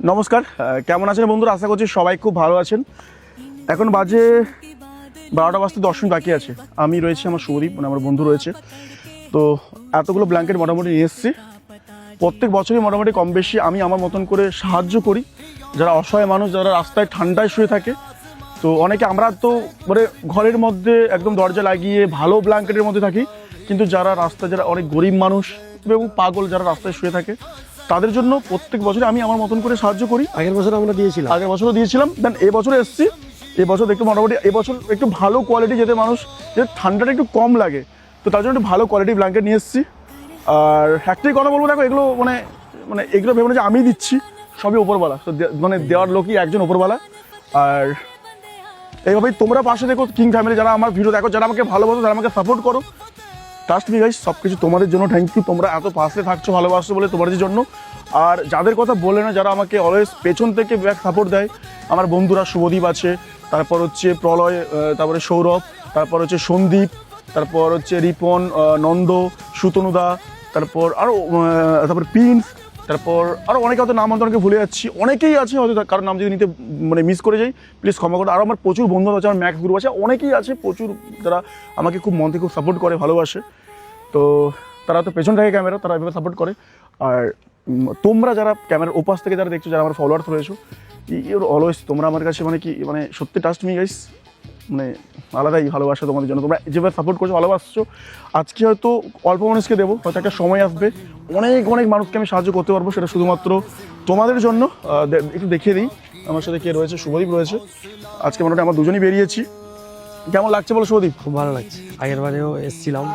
নমস্কার, কেমন আছেন বন্ধুরা? আশা করছি সবাই খুব ভালো আছেন। এখন বাজে 12টা বাজতে 10 মিনিট বাকি আছে। আমি রয়েছি, আমার শুভদীপ মানে আমার বন্ধু রয়েছে। তো এতগুলো ব্ল্যাঙ্কেট মোটামুটি নিয়ে এসেছি। প্রত্যেক বছরই মোটামুটি কম বেশি আমি আমার মতন করে সাহায্য করি যারা অসহায় মানুষ, যারা রাস্তায় ঠান্ডায় শুয়ে থাকে। তো অনেকে আমরা তো মানে ঘরের মধ্যে একদম দরজা লাগিয়ে ভালো ব্ল্যাঙ্কেটের মধ্যে থাকি, কিন্তু যারা রাস্তায়, যারা অনেক গরিব মানুষ এবং পাগল যারা রাস্তায় শুয়ে থাকে, তাদের জন্য প্রত্যেক বছরে আমি আমার মতন করে সাহায্য করি। আগের বছর আমরা দিয়েছিলাম, আগের বছরও দিয়েছিলাম, দেন এবছরে এসেছি। এবছর একটু মোটামুটি এবছর একটু ভালো কোয়ালিটি, যেতে মানুষ যে ঠান্ডাটা একটু কম লাগে, তো তার জন্য একটু ভালো কোয়ালিটি ব্ল্যাঙ্কেট নিয়ে এসেছি। আর একটাই কথা বলবো, দেখো এগুলো মানে মানে এগুলো ভেবে না যে আমি দিচ্ছি, সবই ওপরওয়ালা। তো মানে দেওয়ার লোকই একজন ওপরওয়ালা। আর এইভাবেই তোমরা পাশে দেখো, কিং ফ্যামিলি যারা আমার ভিডিও দেখো, যারা আমাকে ভালোবাসো, যারা আমাকে সাপোর্ট করো, ট্রাস্ট মি গাইস, সব কিছু তোমাদের জন্য। থ্যাংক ইউ, তোমরা এত পাশে থাকছো, ভালোবাসছো বলে তোমাদের জন্য। আর যাদের কথা বলে না, যারা আমাকে অলওয়েজ পেছন থেকে ব্যাক সাপোর্ট দেয়, আমার বন্ধুরা শুভদীপ আছে, তারপর হচ্ছে প্রলয়, তারপরে সৌরভ, তারপর হচ্ছে সন্দীপ, তারপর হচ্ছে রিপন, নন্দ, সুতনুদা, তারপর আরও তারপর প্রিন্স, তারপর আরও অনেকে হয়তো নাম অনেকে ভুলে যাচ্ছি, অনেকেই আছে হয়তো, কারোর নাম যদি নিতে মানে মিস করে যাই প্লিজ ক্ষমা করো। আরও আমার প্রচুর বন্ধু আছে, আমার ম্যাক্স গ্রুপ আছে, অনেকেই আছে প্রচুর, যারা আমাকে খুব মন থেকে খুব সাপোর্ট করে, ভালোবাসে। তো তারা তো পেছন থেকে ক্যামেরা, তারা এভাবে সাপোর্ট করে। আর তোমরা যারা ক্যামেরার ওপাশ থেকে যারা দেখছো, যারা আমার ফলোয়ার্স রয়েছো, ইউর অলওয়েজ, তোমরা আমার কাছে মানে কি মানে সত্যি ট্রাস্ট মি গাইস, মানে আলাদাই ভালোবাসা তোমাদের জন্য। তোমরা যেভাবে সাপোর্ট করছো, ভালোবাসছো, আজকে হয়তো অল্প মানুষকে দেবো, হয়তো একটা সময় আসবে অনেক অনেক মানুষকে আমি সাহায্য করতে পারবো, সেটা শুধুমাত্র তোমাদের জন্য। একটু দেখিয়ে দিই আমার সাথে কে রয়েছে। শুভদীপ রয়েছে, আজকে মোটামুটি আমরা দুজনই বেরিয়েছি। কেমন লাগছে বলো শুভদীপ? খুব ভালো লাগছে। আগের বারেও এসেছিলাম,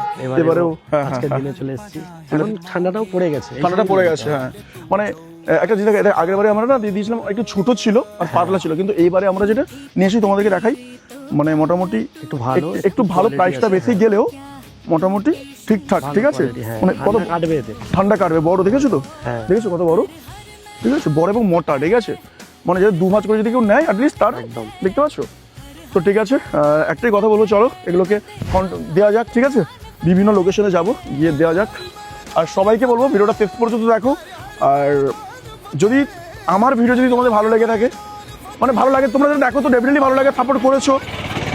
এবারেও হ্যাঁ, আজকের দিনে চলে এসেছি। এখন ঠান্ডাটাও পড়ে গেছে, ঠান্ডাটা পড়ে গেছে। হ্যাঁ, মানে একটা জিনিস, আগের বারে আমরা না দিয়ে দিয়েছিলাম একটু ছোট ছিল আর পাতলা ছিল, কিন্তু এইবারে আমরা যেটা নিয়ে এসে তোমাদেরকে দেখাই, মানে মোটামুটি একটু ভালো প্রাইসটা বেশি গেলেও মোটামুটি ঠিকঠাক, ঠিক আছে। মানে কত কাটবে এতে, ঠান্ডা কাটবে। বড় দেখেছো তো? হ্যাঁ দেখেছো কত বড়, ঠিক আছে, বড় এবং মোটা, ঠিক আছে। মানে যদি 2 মাস করে যদি কেউ নেয় অ্যাটলিস্ট তার, একদম দেখতে পাচ্ছ তো? ঠিক আছে, একটাই কথা বলবো, চলো এগুলোকে দেওয়া যাক, ঠিক আছে। বিভিন্ন লোকেশনে যাব, গিয়ে দেওয়া যাক। আর সবাইকে বলবো ভিডিওটা শেষ পর্যন্ত দেখো। আর যদি আমার ভিডিও যদি তোমাদের ভালো লেগে থাকে, মানে ভালো লাগে, তোমরা যদি দেখো তো ডেফিনেটলি ভালো লাগে, সাপোর্ট করেছো।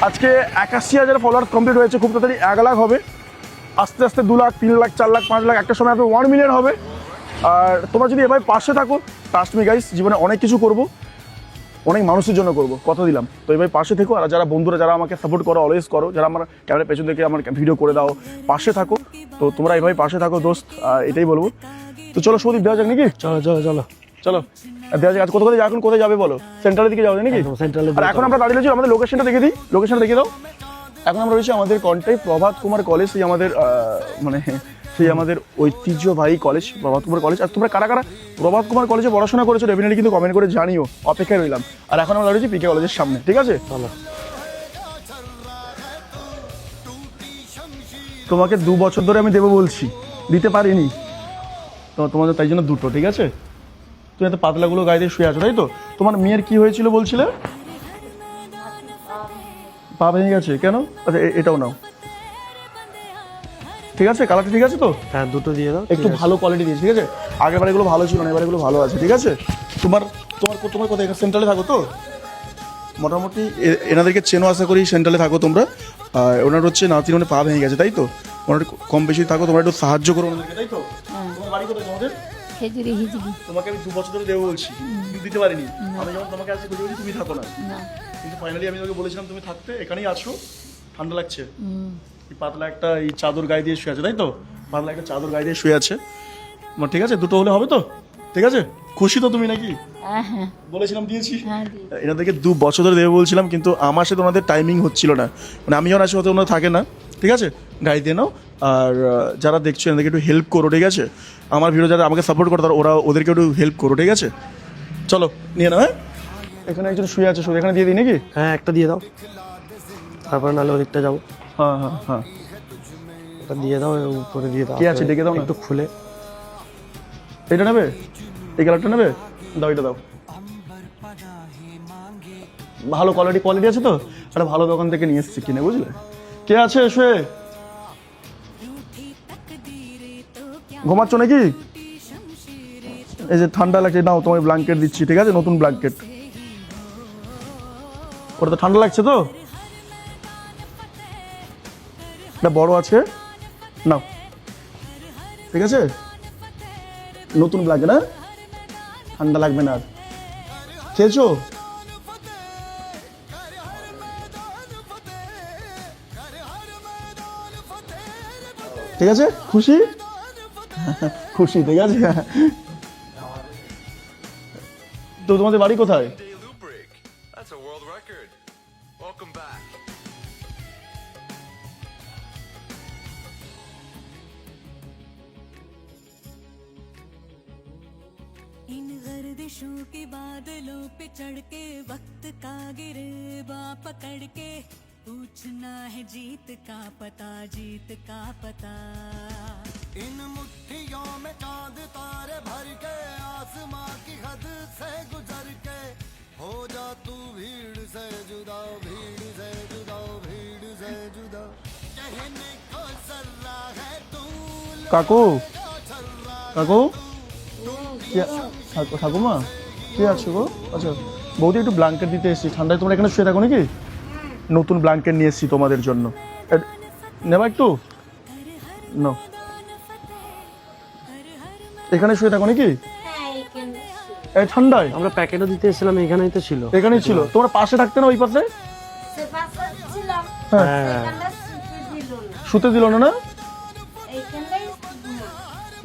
আজকে 81,000 ফলোয়ার্স কমপ্লিট হয়েছে, খুব তাড়াতাড়ি 1 লাখ হবে, আস্তে আস্তে 2 লাখ, 3 লাখ, 4 লাখ, 5 লাখ, একটা সময় 1 মিলিয়ন হবে। আর তোমরা যদি এভাবে পাশে থাকো, ট্রাস্ট মি গাইস, জীবনে অনেক কিছু করবো, অনেক মানুষের জন্য করবো, কথা দিলাম। তো এভাবে পাশে থেকো। আর যারা বন্ধুরা যারা আমাকে সাপোর্ট করো, অলওয়েজ করো, যারা আমার ক্যামেরার পেছন থেকে আমার ভিডিও করে দাও, পাশে থাকো, তো তোমরা এইভাবে পাশে থাকো দোস্ত, এটাই বলবো। তো চলো শুভদীপ, দেওয়া যাক নাকি? চলো চলো চলো চলো দেওয়া যাক। আজ কোথায় এখন কোথায় যাবে বলো? সেন্টারের দিকে যাবে নাকি? সেন্ট্রালে। আর এখন আমরা দাঁড়িয়ে রয়েছি, আমাদের লোকেশনটা দেখে দিই, লোকেশনটা দেখে দাও। এখন আমরা রয়েছি আমাদের কন্টাই প্রভাত কুমার কলেজ, সেই আমাদের মানে সেই আমাদের ঐতিহ্যবাহী কলেজ, প্রভাত কুমার কলেজ। আর তোমরা কারা কারা প্রভাত কুমার কলেজে পড়াশোনা করেছো ডেফিনেটলি কিন্তু কমেন্ট করে জানিও, অপেক্ষায় রইলাম। আর এখন আমরা দাঁড়িয়েছি পিকে কলেজের সামনে, ঠিক আছে। চলো, তোমাকে 2 বছর ধরে আমি দেবো বলছি, দিতে পারিনি, তো তোমাদের তাই জন্য 2টো, ঠিক আছে। তুমি এত পাতলাগুলো গায়ে দিয়ে শুয়ে আছো, তাই তো? তোমার মেয়ের কি হয়েছিল বলছিলে? পা ভেঙে গেছে, কেন? আচ্ছা এটাও নাও, ঠিক আছে, কালারটা ঠিক আছে তো? হ্যাঁ দুটো দিয়ে দাও, একটু ভালো কোয়ালিটি দিয়েছি, ঠিক আছে। আগের বার এগুলো ভালো ছিল না, এবার এগুলো ভালো আছে, ঠিক আছে। তোমার তোমার তোমার কোথায় সেন্ট্রালে থাকো তো? মোটামুটি এনাদেরকে চেনো, আশা করি সেন্ট্রালে থাকো তোমরা। আর ওনার হচ্ছে নাতির মানে পা ভেঙে গেছে, তাই তো? ওনার কম বেশি থাকো, তোমরা একটু সাহায্য করো ওনাদেরকে, তাই তো? তোমার বাড়ি কোথায় তোমাদের? খেজুরি হিজড়ি। তোমাকে আমি 2 বছর ধরে দেবো বলছি, কিন্তু দিতে পারিনি। আমি যখন তোমাকে আজকে খুঁজে বলছি তুমি থাকো না, কিন্তু ফাইনালি আমি তোমাকে বলেছিলাম তুমি থাকতে, এখানেই আছো। ঠান্ডা লাগছে, এই পাতলা একটা এই চাদর গায়ে দিয়ে শুয়ে আছে, তাই তো? পাতলা একটা চাদর গায়ে দিয়ে শুয়ে আছে, ঠিক আছে। 2টো হলে হবে তো? ঠিক আছে, খুশি তো তুমি নাকি? হ্যাঁ, বলেছিলাম দিয়েছি। হ্যাঁ। এনাদেরকে 2 বছর ধরে দেবো বলছিলাম, কিন্তু আমার সাথে ওনাদের টাইমিং হচ্ছিল না, মানে আমি যখন আসি হয়তো ওনারা থাকে না, ঠিক আছে। গাড়ি দিয়ে নাও। আর যারা দেখছো এনাদেরকে একটু হেল্প করো, ঠিক আছে। আমার ভিডিও যারা আমাকে সাপোর্ট করো, তারা ওদেরকে একটু হেল্প করো, ঠিক আছে। চলো নিয়ে নাও। হ্যাঁ, এখানে একজন শুয়ে আছে, শুধু এখানে দিয়ে দিই নাকি? হ্যাঁ একটা দিয়ে দাও, তারপরে নাহলে ওদিকটা যাবো। হ্যাঁ হ্যাঁ হ্যাঁ, এটা দিয়ে দাও, উপরে দিয়ে দাও। কে আছে ডেকে দাও না, একটু খুলে। এটা নেবে? এই কালারটা নেবে? দাও, এটা দাও। ভালো কোয়ালিটি আছে তো? একটা ভালো দোকান থেকে নিয়ে এসেছি কিনে, বুঝলে। কে আছে শুয়ে? ঘুমাচ্ছ নাকি? এই যে ঠান্ডা লাগছে, নাও তোমায় ব্ল্যাঙ্কেট দিচ্ছি, ঠিক আছে, নতুন ব্ল্যাঙ্কেট। ওটা তো ঠান্ডা লাগছে তো, এটা বড় আছে, নাও, ঠিক আছে, নতুন ব্ল্যাঙ্কেট, না ঠান্ডা লাগবে না আর। খেয়েছো? ঠিক আছে, খুশি? খুশি, ঠিক আছে। তো তোমাদের বাড়ি কোথায়? Loop break. That's a world record. Welcome back. इन गर्दिशों के बादलों पे चढ़ के वक्त का गिरेबा पकड़ के पूछना है जीत का पता, जीत का पता। इन मुट्ठियों में चांद तारे भर के आसमां की हद से गुजर के हो जा तू भीड़ से जुदा, भीड़ से जुदा, भीड़ से जुदा। कहने को जर्रा है तू কাকু, কাকু, ঠাকুমা কে আছো গো? আচ্ছা বৌদি, একটু ব্ল্যাঙ্কেট দিতে এসেছি, ঠান্ডায় তোমরা এখানে শুয়ে থাকো নাকি? নতুন ব্ল্যাঙ্কেট নিয়ে এসেছি তোমাদের জন্য, নেবা একটু? নাও, এখানে শুয়ে থাকো নাকি এই ঠান্ডায়? আমরা প্যাকেটও দিতে এসেছিলাম, এখানেই তো ছিল। এখানেই ছিল, তোমরা পাশে থাকতে না ওই পাশে? হ্যাঁ, শুতে দিল না? না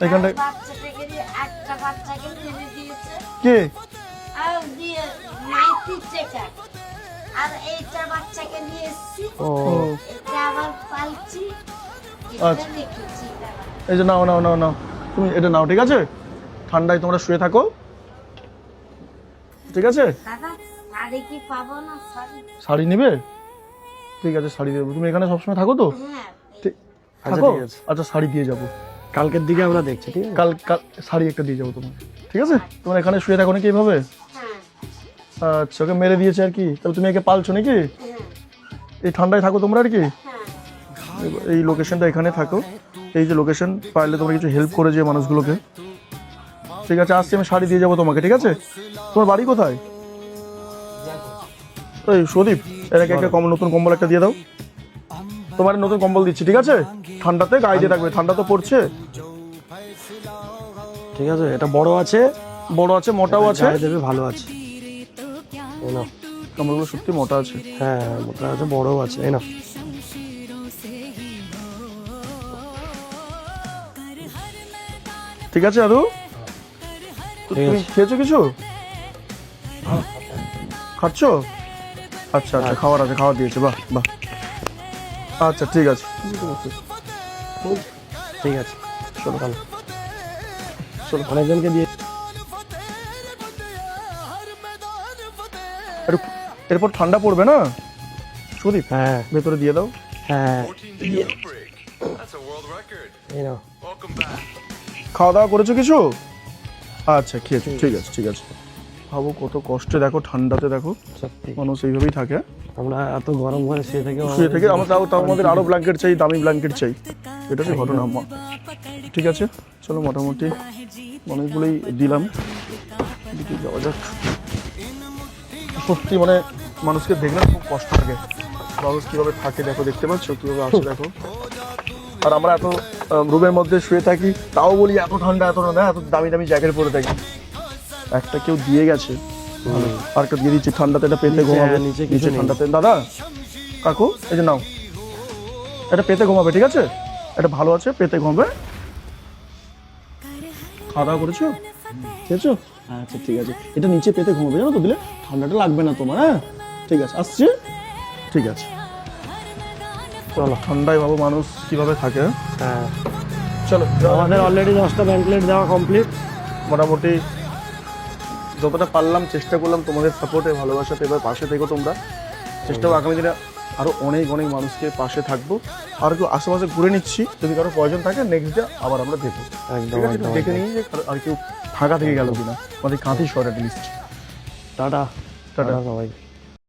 এখানটায় বাচ্চাটাকে দিয়ে একটা বাচ্চাকে ফেলে দিয়েছে কে? আর দিয়ে নাইটি চেকার, আর এইটা বাচ্চাকে নিয়ে এসেছি, ও এটা আবার পালছি, আচ্ছা। এটা রেখেছি দাঁড়া। এই যে নাও নাও নাও নাও, তুমি এটা নাও, ঠিক আছে, ঠান্ডায় তোমরা শুয়ে থাকো, ঠিক আছে। দাদা শাড়ি কি পাবো না? শাড়ি? শাড়ি নেবে? ঠিক আছে, শাড়ি দেবো। তুমি এখানে সবসময় থাকো তো? হ্যাঁ ঠিক আচ্ছা, থাকো? ঠিক আছে। আচ্ছা, শাড়ি দিয়ে যাবো কালকের দিকে আমরা দেখছি, ঠিক আছে? কাল, কাল শাড়ি একটা দিয়ে যাবো তোমাকে, ঠিক আছে। তোমরা এখানে শুয়ে থাকো নাকি এইভাবে? হ্যাঁ আচ্ছা, ওকে মেরে দিয়েছে আর কি, তাহলে তুমি একে পালছো নাকি? এই ঠান্ডায় থাকো তোমরা আর কি? এই লোকেশনটা এখানে থাকো, এই যে লোকেশন, পারলে তোমরা কিছু হেল্প করে যে মানুষগুলোকে, ঠিক আছে। আসছি, আমি শাড়ি দিয়ে যাবো তোমাকে, ঠিক আছে। তোমার বাড়ি কোথায়? এই সুদীপ, এটাকে একটা কম্বল, নতুন কম্বল একটা দিয়ে দাও। তোমার নতুন কম্বল দিচ্ছি, ঠিক আছে, ঠান্ডাতে গায়ে দিয়ে রাখবে, ঠান্ডা তো পড়ছে। ঠিক আছে, এটা বড় আছে, বড় আছে, মোটাও আছে, গায়ে দেবে, ভালো আছে। এই নাও। কম্বলগুলো সত্যি মোটা আছে। হ্যাঁ, মোটা আছে, বড়ও আছে, এই না। ঠিক আছে দাদু, তো ঠিক তুমি আছে। খেয়েছো কিছু? খাচ্ছো? আচ্ছা আচ্ছা, খাবার আছে, খাওয়া দিয়েছে, বাহ বাহ, আচ্ছা ঠিক আছে। ঠিক আছে, চলো তাহলে, চলো, অনেকজনকে দিয়ে। এরপর ঠান্ডা পড়বে না সুদীপ, হ্যাঁ ভেতরে দিয়ে দাও। হ্যাঁ, 14 day loop break. That's a world record. এই নাও। Welcome back. খাওয়া দাওয়া করেছো কিছু? আচ্ছা, খেয়েছো, ঠিক আছে ঠিক আছে। ভাবো কত কষ্টে, দেখো ঠান্ডাতে, দেখো সত্যি মানুষ এইভাবেই থাকে, আমরা এত গরম ঘরে শুয়ে থেকে শুয়ে থেকে আমরা তাও আমাদের আরো ব্ল্যাঙ্কেট চাই, দামি ব্ল্যাঙ্কেট চাই, এটা হচ্ছে ঘটনা। ঠিক আছে, চলো, মোটামুটি অনেকগুলোই দিলাম, দিকে যাওয়া যাক। সত্যি মানে মানুষকে দেখলে খুব কষ্ট লাগে, মানুষ কিভাবে থাকে দেখো, দেখতে পাচ্ছ কিভাবে আসে দেখো। আর আমরা এত রুমের মধ্যে শুয়ে থাকি, তাও বলি এত ঠান্ডা, এত ঠান্ডা, এত দামি দামি জ্যাকেট পরে থাকি। একটা কেউ দিয়ে গেছে, আর একটা দিয়ে দিচ্ছি, ঠান্ডাতে এটা পেতে ঘুমাবে, নিচে কিছু নিচে নেই। ঠান্ডাতে। দাদা, কাকু, এই যে নাও, এটা পেতে ঘুমাবে, ঠিক আছে, এটা ভালো আছে, পেতে ঘুমাবে। খাওয়া দাওয়া করেছো? খেয়েছো? আচ্ছা ঠিক আছে, এটা নিচে পেতে ঘুমাবে, জানো তো, দিলে ঠান্ডাটা লাগবে না তোমার। হ্যাঁ ঠিক আছে, আসছি, ঠিক আছে। চলো, ঠান্ডায় ভাবো মানুষ কিভাবে থাকে। হ্যাঁ, চলো, আমাদের অলরেডি 10টা ব্যাঙ্কলেট দেওয়া কমপ্লিট। মোটামুটি যতটা পারলাম চেষ্টা করলাম তোমাদের সাপোর্টে, ভালোবাসাতে, এবার পাশে থেকো তোমরা। চেষ্টা করবো আগামী দিনে আরও অনেক অনেক মানুষকে পাশে থাকবো। আর কেউ আশেপাশে ঘুরে নিচ্ছি, যদি কারো প্রয়োজন থাকে নেক্সট ডে আবার আমরা দেবো, একদম ঠিক আছে। একদম দেখে নিই যে আর কেউ ফাঁকা থেকে গেল কিনা, আমাদের কাঁথি শহর লিস্ট। Tata, tata. সবাই।